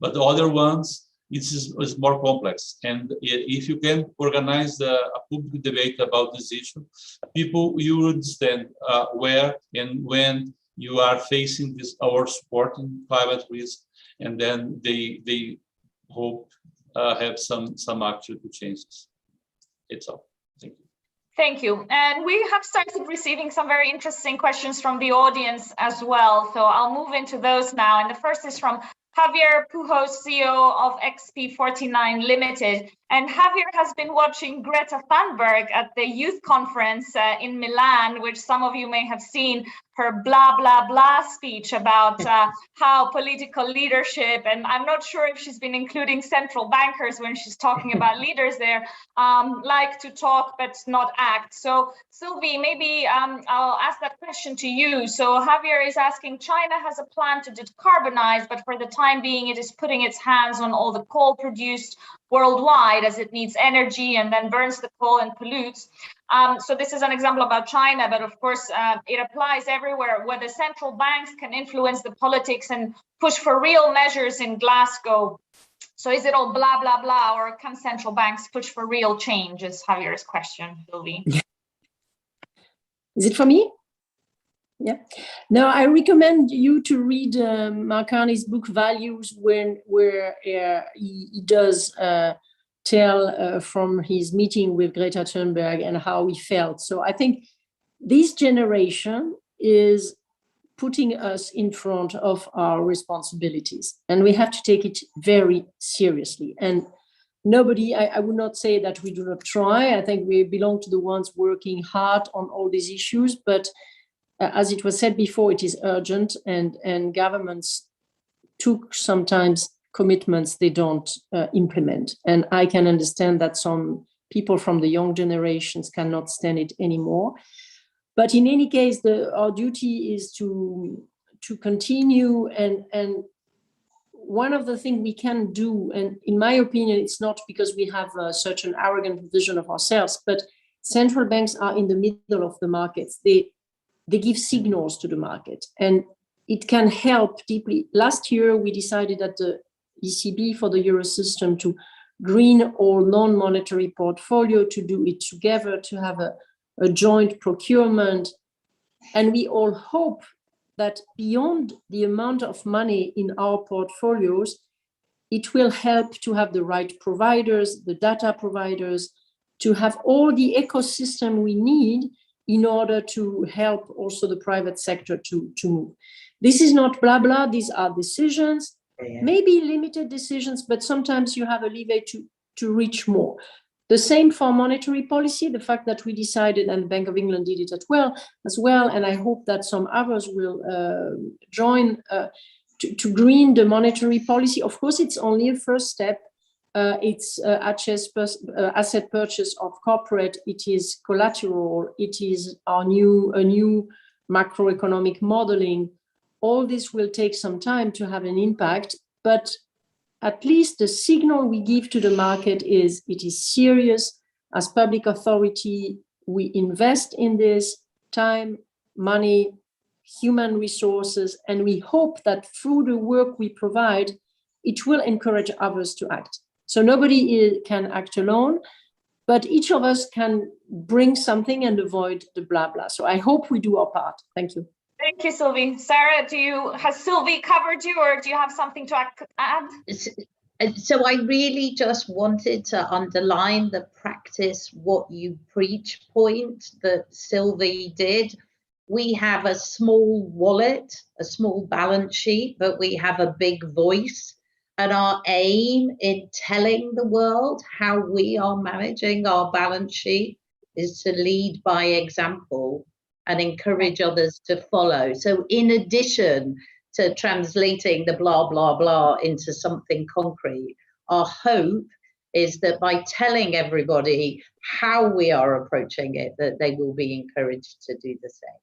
but the other ones is more complex. And if you can organize a public debate about this issue, people you understand where and when you are facing this or supporting climate risk, and then they hope have some action to change this. It's all. Thank you. Thank you. And we have started receiving some very interesting questions from the audience as well. So I'll move into those now. And the first is from Javier Pujos, CEO of XP49 Limited. And Javier has been watching Greta Thunberg at the youth conference in Milan, which some of you may have seen her blah, blah, blah speech about how political leadership, and I'm not sure if she's been including central bankers when she's talking about leaders there, like to talk but not act. So Sylvie, maybe I'll ask that question to you. So Javier is asking, China has a plan to decarbonize, but for the time being, it is putting its hands on all the coal produced worldwide as it needs energy and then burns the coal and pollutes. So this is an example about China, but of course it applies everywhere, whether central banks can influence the politics and push for real measures in Glasgow. So is it all blah, blah, blah, or can central banks push for real change, is Javier's question, Sylvie. Is it for me? Yeah. No, I recommend you to read Mark Carney's book Values, where he does tell from his meeting with Greta Thunberg and how he felt. So I think this generation is putting us in front of our responsibilities, and we have to take it very seriously. And nobody, I would not say that we do not try. I think we belong to the ones working hard on all these issues, but as it was said before, it is urgent, and governments took sometimes commitments they don't implement. And I can understand that some people from the young generations cannot stand it anymore. But in any case, our duty is to continue. And one of the things we can do, and in my opinion, it's not because we have such an arrogant vision of ourselves, but central banks are in the middle of the markets. They give signals to the market, and it can help deeply. Last year, we decided at the ECB for the Euro system to green all non-monetary portfolio, to do it together, to have a joint procurement. And we all hope that beyond the amount of money in our portfolios, it will help to have the right providers, the data providers, to have all the ecosystem we need in order to help also the private sector to move. This is not blah, blah, these are decisions, maybe limited decisions, but sometimes you have a leeway to reach more. The same for monetary policy, the fact that we decided, and the Bank of England did it as well, and I hope that some others will join to green the monetary policy. Of course, it's only a first step. It's asset purchase of corporate, it is collateral, it is a new macroeconomic modeling. All this will take some time to have an impact, but at least the signal we give to the market is it is serious. As public authority, we invest in this time, money, human resources, and we hope that through the work we provide, it will encourage others to act. So nobody can act alone, but each of us can bring something and avoid the blah, blah. So I hope we do our part. Thank you. Thank you, Sylvie. Sarah, has Sylvie covered you, or do you have something to add? So I really just wanted to underline the practice what you preach point that Sylvie did. We have a small wallet, a small balance sheet, but we have a big voice. And our aim in telling the world how we are managing our balance sheet is to lead by example and encourage others to follow. So in addition to translating the blah, blah, blah into something concrete, our hope is that by telling everybody how we are approaching it, that they will be encouraged to do the same.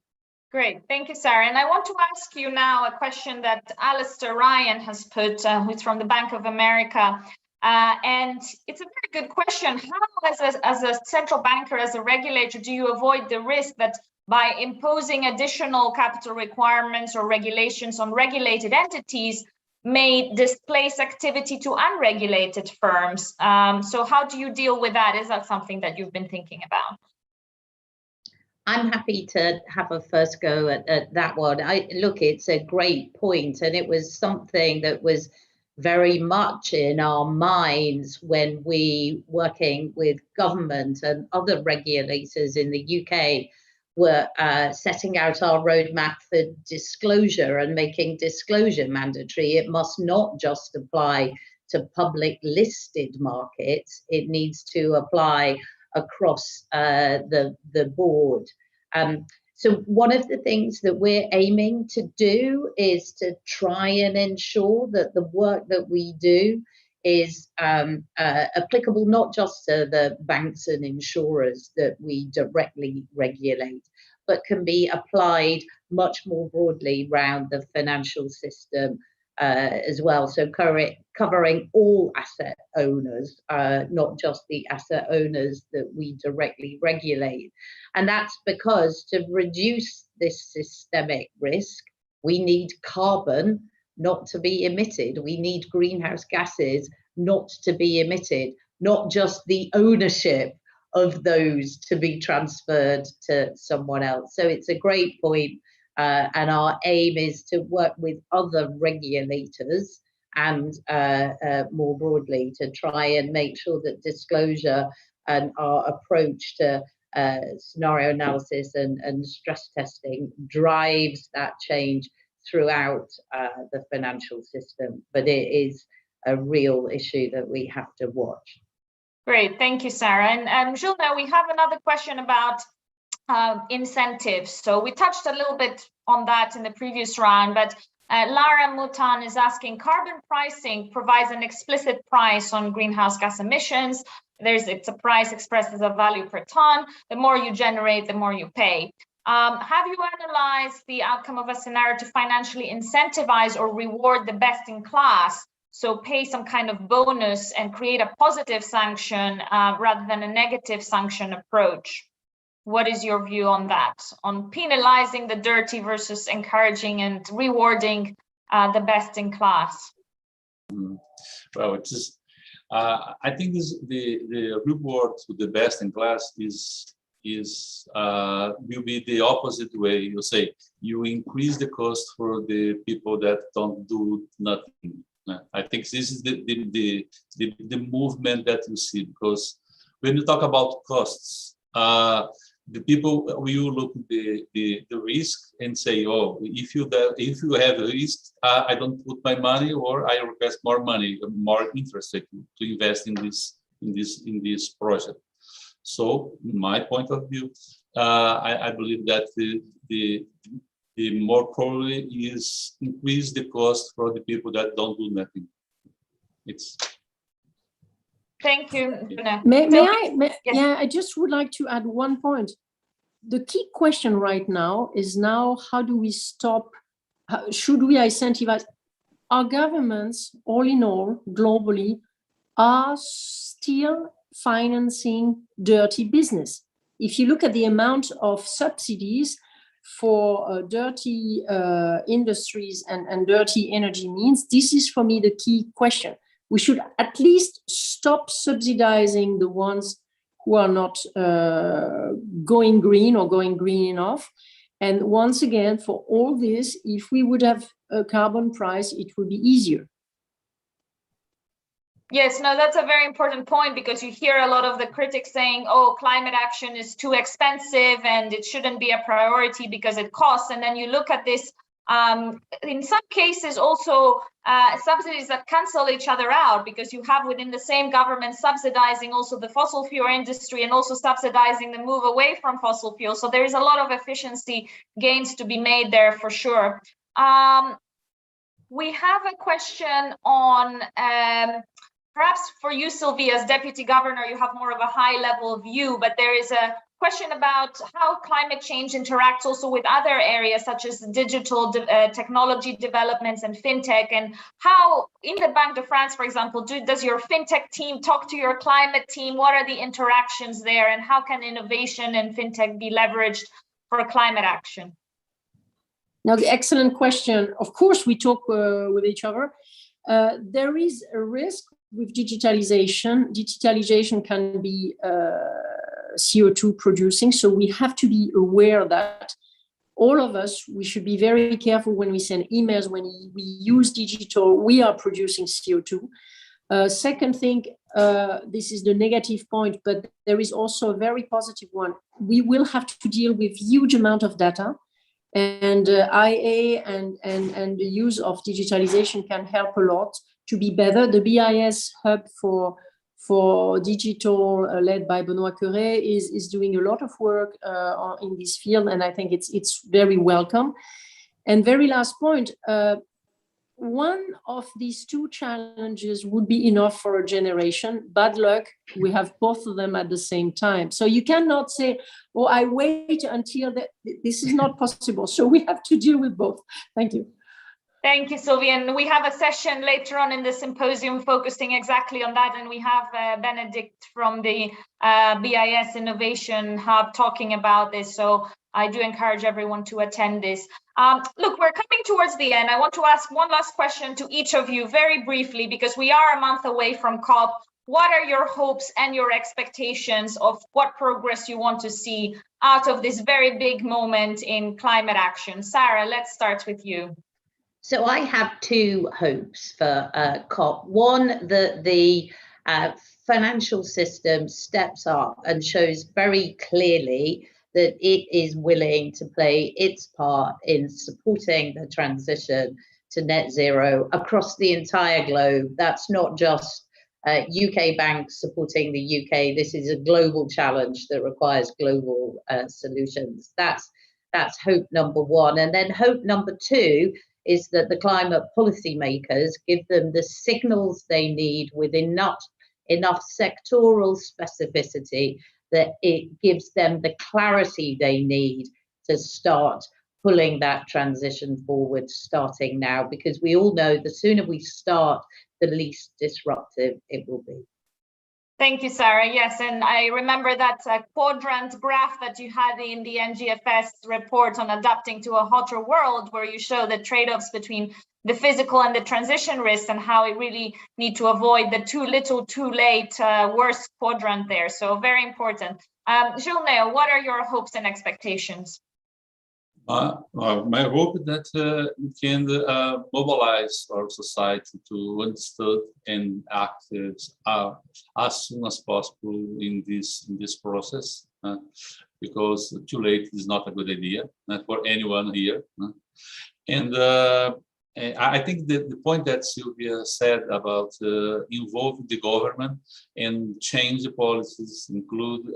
Great, thank you, Sarah. And I want to ask you now a question that Alistair Ryan has put, who's from the Bank of America. And it's a very good question. How, as a central banker, as a regulator, do you avoid the risk that by imposing additional capital requirements or regulations on regulated entities may displace activity to unregulated firms? So how do you deal with that? Is that something that you've been thinking about? I'm happy to have a first go at that one. Look, it's a great point, and it was something that was very much in our minds when we, working with government and other regulators in the UK, were setting out our roadmap for disclosure and making disclosure mandatory. It must not just apply to public listed markets, it needs to apply across the board. So one of the things that we're aiming to do is to try and ensure that the work that we do is applicable not just to the banks and insurers that we directly regulate, but can be applied much more broadly around the financial system as well. So covering all asset owners, not just the asset owners that we directly regulate. And that's because to reduce this systemic risk, we need carbon not to be emitted. We need greenhouse gases not to be emitted, not just the ownership of those to be transferred to someone else. So it's a great point. And our aim is to work with other regulators and more broadly to try and make sure that disclosure and our approach to scenario analysis and stress testing drives that change throughout the financial system. But it is a real issue that we have to watch. Great, thank you, Sarah. And Gilda, we have another question about incentives. So we touched a little bit on that in the previous round, but Lara Mutan is asking, carbon pricing provides an explicit price on greenhouse gas emissions. It's a price expressed as a value per ton. The more you generate, the more you pay. Have you analyzed the outcome of a scenario to financially incentivize or reward the best in class? So pay some kind of bonus and create a positive sanction rather than a negative sanction approach. What is your view on that, on penalizing the dirty versus encouraging and rewarding the best in class? Well, it's just, I think the reward to the best in class is will be the opposite way. You say you increase the cost for the people that don't do nothing. I think this is the movement that you see, because when you talk about costs, the people will look at the risk and say, oh, if you have a risk, I don't put my money, or I request more money, more interest to invest in this project. So, in my point of view, I believe that the more probably is increase the cost for the people that don't do nothing. It's. Thank you, Bruna. Yeah, I just would like to add one point. The key question right now is how do we stop, should we incentivize? Our governments, all in all, globally, are still financing dirty business. If you look at the amount of subsidies for dirty industries and dirty energy means, this is for me the key question. We should at least stop subsidizing the ones who are not going green or going green enough. And once again, for all this, if we would have a carbon price, it would be easier. Yes, no, that's a very important point, because you hear a lot of the critics saying, oh, climate action is too expensive and it shouldn't be a priority because it costs. And then you look at this, in some cases also subsidies that cancel each other out, because you have within the same government subsidizing also the fossil fuel industry and also subsidizing the move away from fossil fuel. So there is a lot of efficiency gains to be made there for sure. We have a question on perhaps for you, Sylvie, as Deputy Governor, you have more of a high level view, but there is a question about how climate change interacts also with other areas such as digital technology developments and fintech, and how in the Banque de France, for example, does your fintech team talk to your climate team? What are the interactions there, and how can innovation and fintech be leveraged for climate action? Now, the excellent question. Of course, we talk with each other. There is a risk with digitalization. Digitalization can be CO2 producing, so we have to be aware that all of us, we should be very careful when we send emails, when we use digital, we are producing CO2. Second thing, this is the negative point, but there is also a very positive one. We will have to deal with huge amount of data, and IA and the use of digitalization can help a lot to be better. The BIS hub for digital, led by Benoît Cœuré, is doing a lot of work in this field, and I think it's very welcome. And very last point, one of these two challenges would be enough for a generation. Bad luck, we have both of them at the same time. So you cannot say, oh, I wait until that. This is not possible. So we have to deal with both. Thank you. Thank you, Sylvie. And we have a session later on in the symposium focusing exactly on that. And we have Benedict from the BIS Innovation Hub talking about this. So I do encourage everyone to attend this. Look, we're coming towards the end. I want to ask one last question to each of you very briefly, because we are a month away from COP. What are your hopes and your expectations of what progress you want to see out of this very big moment in climate action? Sarah, let's start with you. So I have two hopes for COP. One, that the financial system steps up and shows very clearly that it is willing to play its part in supporting the transition to net zero across the entire globe. That's not just UK banks supporting the UK. This is a global challenge that requires global solutions. That's hope number one. And then hope number two is that the climate policymakers give them the signals they need with enough sectoral specificity that it gives them the clarity they need to start pulling that transition forward starting now, because we all know the sooner we start, the least disruptive it will be. Thank you, Sarah. Yes, and I remember that quadrant graph that you had in the NGFS report on adapting to a hotter world, where you show the trade-offs between the physical and the transition risks and how we really need to avoid the too little, too late worst quadrant there. So very important. Gilles, what are your hopes and expectations? My hope is that we can mobilize our society to understand and act as soon as possible in this process, because too late is not a good idea, not for anyone here. And I think the point that Sylvia said about involving the government and change the policies, include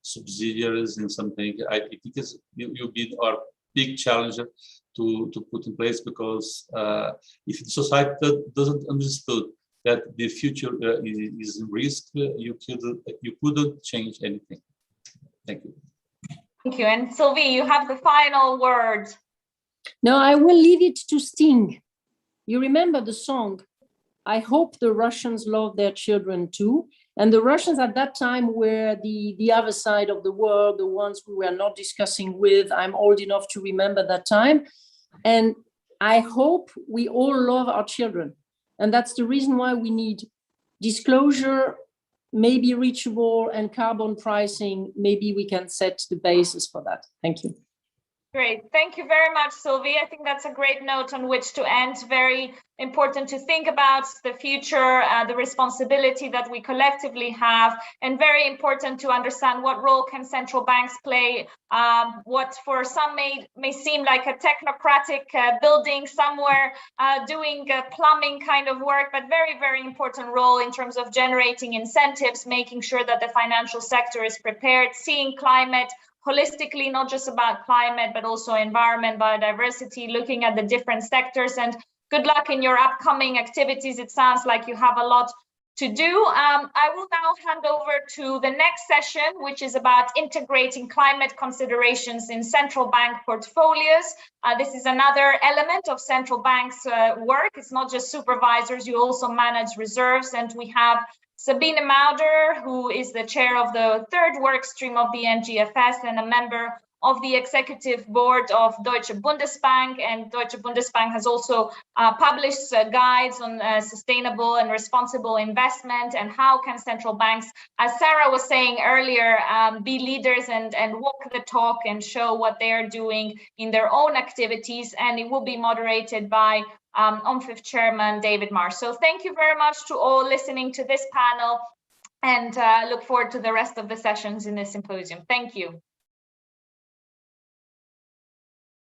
subsidiaries and something, I think will be our big challenge to put in place, because if the society doesn't understand that the future is in risk, you couldn't change anything. Thank you. Thank you. And Sylvie, you have the final word. No, I will leave it to Sting. You remember the song, I hope the Russians love their children too. And the Russians at that time were the other side of the world, the ones we were not discussing with. I'm old enough to remember that time. And I hope we all love our children. And that's the reason why we need disclosure, maybe reachable, and carbon pricing. Maybe we can set the basis for that. Thank you. Great. Thank you very much, Sylvie. I think that's a great note on which to end. Very important to think about the future, the responsibility that we collectively have, and very important to understand what role can central banks play. What for some may seem like a technocratic building somewhere doing plumbing kind of work, but very, very important role in terms of generating incentives, making sure that the financial sector is prepared, seeing climate holistically, not just about climate, but also environment, biodiversity, looking at the different sectors. And good luck in your upcoming activities. It sounds like you have a lot to do. I will now hand over to the next session, which is about integrating climate considerations in central bank portfolios. This is another element of central banks' work. It's not just supervisors, you also manage reserves. And we have Sabine Mauder, who is the chair of the third work stream of the NGFS and a member of the executive board of Deutsche Bundesbank. And Deutsche Bundesbank has also published guides on sustainable and responsible investment, and how can central banks, as Sarah was saying earlier, be leaders and walk the talk and show what they are doing in their own activities. And it will be moderated by OMFIF chairman David Marsh. So thank you very much to all listening to this panel, and look forward to the rest of the sessions in this symposium. Thank you.